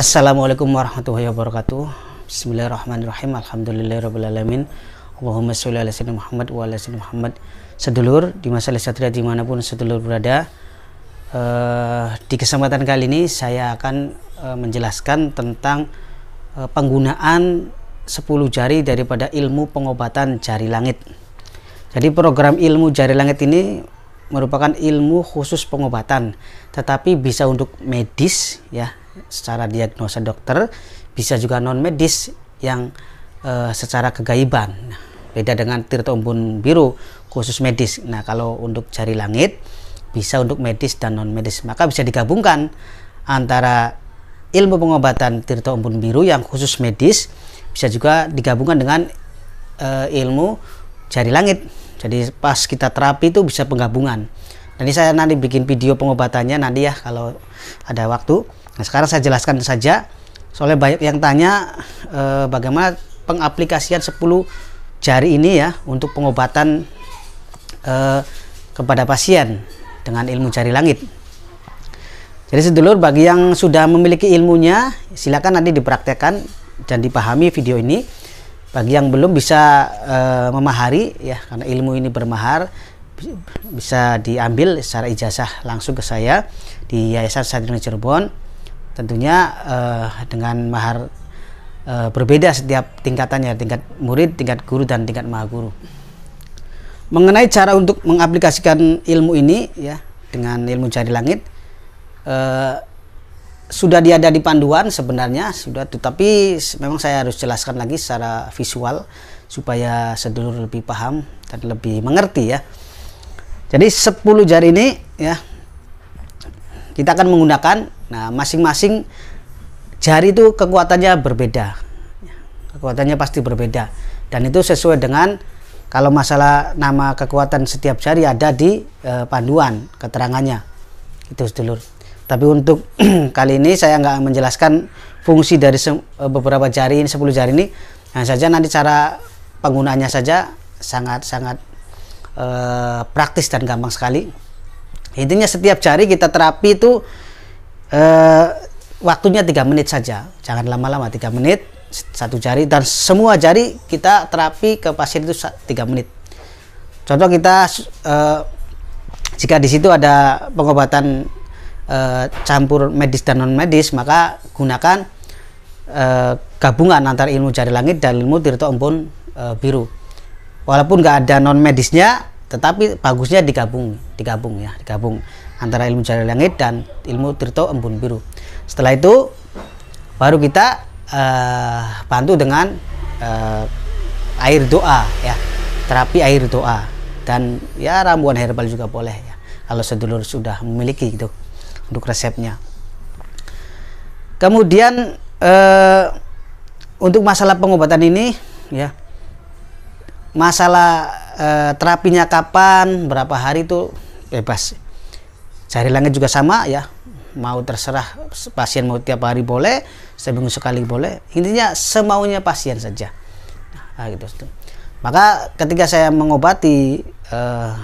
Assalamualaikum warahmatullahi wabarakatuh. Bismillahirrahmanirrahim. Alhamdulillahirrahmanirrahim. Allahumma sholli ala sayyidina Muhammad wa ala sayyidina Muhammad. Sedulur di masa satria dimanapun sedulur berada, di kesempatan kali ini saya akan menjelaskan tentang penggunaan 10 jari daripada ilmu pengobatan jari langit. Jadi program ilmu jari langit ini merupakan ilmu khusus pengobatan, tetapi bisa untuk medis ya, secara diagnosa dokter, bisa juga non medis yang secara kegaiban. Beda dengan tirta embun biru khusus medis. Nah, kalau untuk jari langit bisa untuk medis dan non medis, maka bisa digabungkan antara ilmu pengobatan tirta embun biru yang khusus medis, bisa juga digabungkan dengan ilmu jari langit. Jadi pas kita terapi itu bisa penggabungan. Nanti saya bikin video pengobatannya nanti ya kalau ada waktu. Nah, sekarang saya jelaskan saja, soalnya banyak yang tanya bagaimana pengaplikasian 10 jari ini ya untuk pengobatan kepada pasien dengan ilmu jari langit. Jadi sedulur, bagi yang sudah memiliki ilmunya silakan nanti dipraktekkan dan dipahami video ini. Bagi yang belum bisa memahari ya, karena ilmu ini bermahar, bisa diambil secara ijazah langsung ke saya di Yayasan Sadrina Cirebon. Tentunya dengan mahar berbeda setiap tingkatannya, tingkat murid, tingkat guru, dan tingkat mahaguru. Mengenai cara untuk mengaplikasikan ilmu ini ya dengan ilmu jari langit, sudah ada di panduan sebenarnya sudah, tetapi memang saya harus jelaskan lagi secara visual supaya sedulur lebih paham dan lebih mengerti ya. Jadi 10 jari ini ya kita akan menggunakan, nah masing-masing jari itu kekuatannya berbeda, kekuatannya pasti berbeda, dan itu sesuai dengan, kalau masalah nama kekuatan setiap jari ada di panduan keterangannya itu sedulur. Tapi untuk kali ini saya nggak menjelaskan fungsi dari beberapa jari ini, 10 jari ini. Nah saja nanti cara penggunaannya saja sangat-sangat praktis dan gampang sekali. Intinya setiap jari kita terapi itu waktunya 3 menit saja, jangan lama-lama, 3 menit satu jari, dan semua jari kita terapi ke pasien itu 3 menit. Contoh kita jika di situ ada pengobatan campur medis dan non medis, maka gunakan gabungan antara ilmu jari langit dan ilmu tirta embun biru. Walaupun nggak ada non medisnya, tetapi bagusnya digabung antara ilmu jari langit dan ilmu tirta embun biru. Setelah itu baru kita bantu dengan air doa ya, terapi air doa, dan ya ramuan herbal juga boleh ya kalau sedulur sudah memiliki gitu untuk resepnya. Kemudian untuk masalah pengobatan ini ya, masalah terapinya kapan, berapa hari itu bebas. Jari langit juga sama ya, mau terserah pasien, mau tiap hari boleh, seminggu sekali boleh, intinya semaunya pasien saja. Nah, gitu. Maka ketika saya mengobati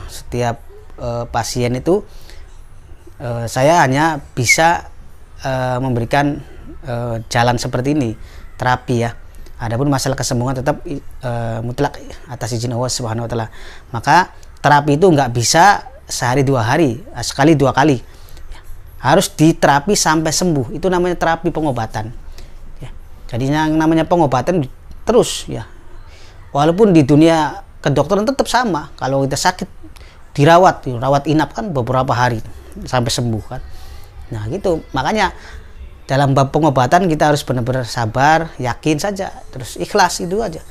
setiap pasien itu, saya hanya bisa memberikan jalan seperti ini, terapi ya. Adapun masalah kesembuhan tetap mutlak atas izin Allah Subhanahu wa taala. Maka terapi itu nggak bisa sehari 2 hari, sekali 2 kali. Harus diterapi sampai sembuh. Itu namanya terapi pengobatan. Ya. Jadi yang namanya pengobatan terus ya. Walaupun di dunia kedokteran tetap sama. Kalau kita sakit dirawat inap kan beberapa hari sampai sembuh kan. Nah gitu, makanya dalam bab pengobatan kita harus benar-benar sabar, yakin saja, terus ikhlas, itu aja.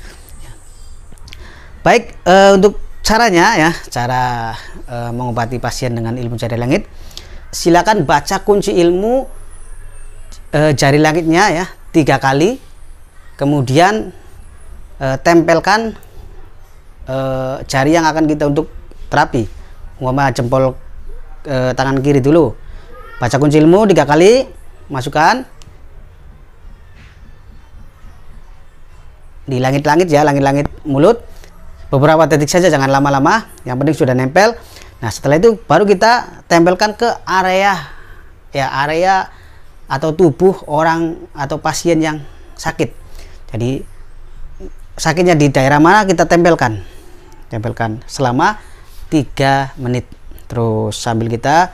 Baik, untuk caranya ya, cara mengobati pasien dengan ilmu jari langit, silakan baca kunci ilmu jari langitnya ya 3 kali, kemudian tempelkan jari yang akan kita untuk terapi, umpama jempol tangan kiri dulu, baca kunci ilmu 3 kali, masukkan di langit-langit ya, langit-langit mulut, beberapa detik saja, jangan lama-lama, yang penting sudah nempel. Nah setelah itu baru kita tempelkan ke area atau tubuh orang atau pasien yang sakit. Jadi sakitnya di daerah mana kita tempelkan selama 3 menit. Terus sambil kita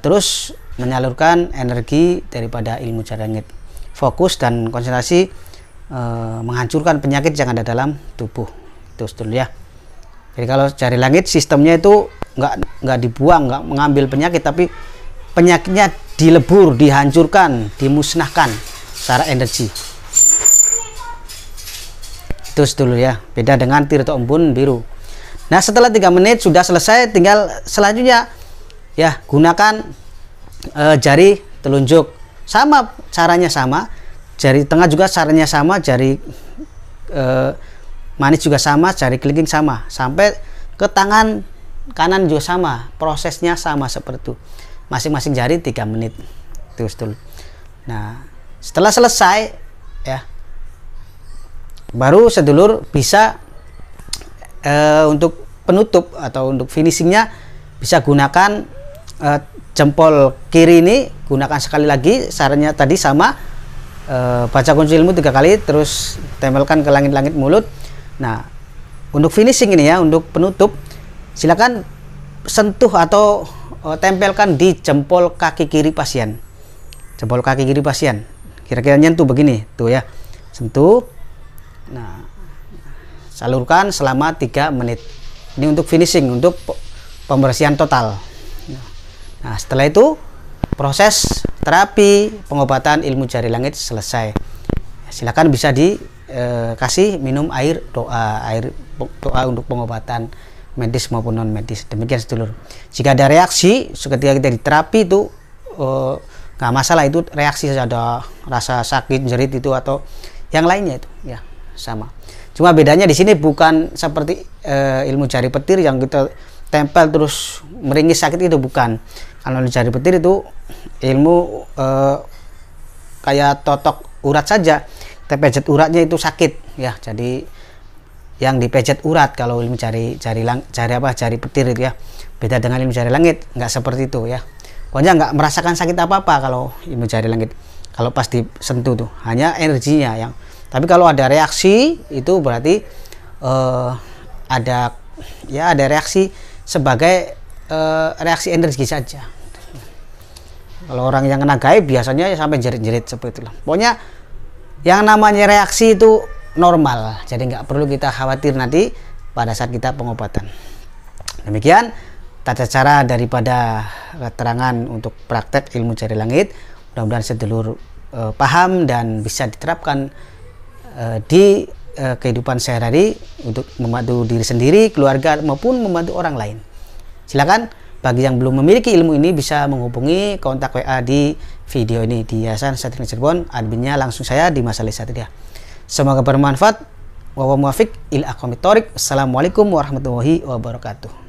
terus menyalurkan energi daripada ilmu jari langit, fokus dan konsentrasi menghancurkan penyakit yang ada dalam tubuh itu sebetulnya. Jadi kalau jari langit sistemnya itu nggak dibuang, nggak mengambil penyakit, tapi penyakitnya dilebur, dihancurkan, dimusnahkan secara energi. Itu dulu ya, beda dengan Tirta Embun Biru. Nah setelah 3 menit sudah selesai, tinggal selanjutnya ya gunakan jari telunjuk, sama caranya sama, jari tengah juga caranya sama, jari manis juga sama, jari kelingking sama, sampai ke tangan kanan juga sama, prosesnya sama seperti itu, masing-masing jari 3 menit. Terus dulu. Nah setelah selesai ya, baru sedulur bisa untuk penutup atau untuk finishingnya bisa gunakan jempol kiri ini, gunakan sekali lagi sarannya tadi sama, baca kunci ilmu 3 kali, terus tempelkan ke langit-langit mulut. Nah untuk finishing ini ya, untuk penutup, silakan sentuh atau tempelkan di jempol kaki kiri pasien, jempol kaki kiri pasien, kira-kira nyentuh begini tuh ya, sentuh. Nah salurkan selama 3 menit. Ini untuk finishing, untuk pembersihan total. Nah setelah itu proses terapi pengobatan ilmu jari langit selesai. Silakan bisa dikasih minum air doa untuk pengobatan medis maupun non medis. Demikian sedulur. Jika ada reaksi ketika kita diterapi itu nggak masalah, itu reaksi ada rasa sakit, jerit itu atau yang lainnya itu ya sama. Cuma bedanya di sini bukan seperti ilmu jari petir yang kita tempel terus meringis sakit, itu bukan. Kalau jari petir itu ilmu kayak totok urat saja, kita pejet uratnya itu sakit ya. Jadi yang dipejet urat kalau ilmu jari petir itu ya. Beda dengan ilmu jari langit, nggak seperti itu ya. Pokoknya nggak merasakan sakit apa-apa kalau ilmu jari langit. Kalau pas disentuh tuh hanya energinya yang. Tapi kalau ada reaksi itu berarti ada reaksi sebagai reaksi energi saja. Kalau orang yang kena gaib biasanya sampai jerit-jerit seperti itulah. Pokoknya yang namanya reaksi itu normal, jadi nggak perlu kita khawatir nanti pada saat kita pengobatan. Demikian tata cara daripada keterangan untuk praktek ilmu jari langit. Mudah-mudahan sedulur paham dan bisa diterapkan di kehidupan sehari-hari untuk membantu diri sendiri, keluarga maupun membantu orang lain. Silakan bagi yang belum memiliki ilmu ini bisa menghubungi kontak WA di video ini di Yayasan Satria Cirebon. Adminnya langsung saya di Mas Ali Satria. Semoga bermanfaat. Wa muwafiq ila aqwamit thoriq. Assalamualaikum warahmatullahi wabarakatuh.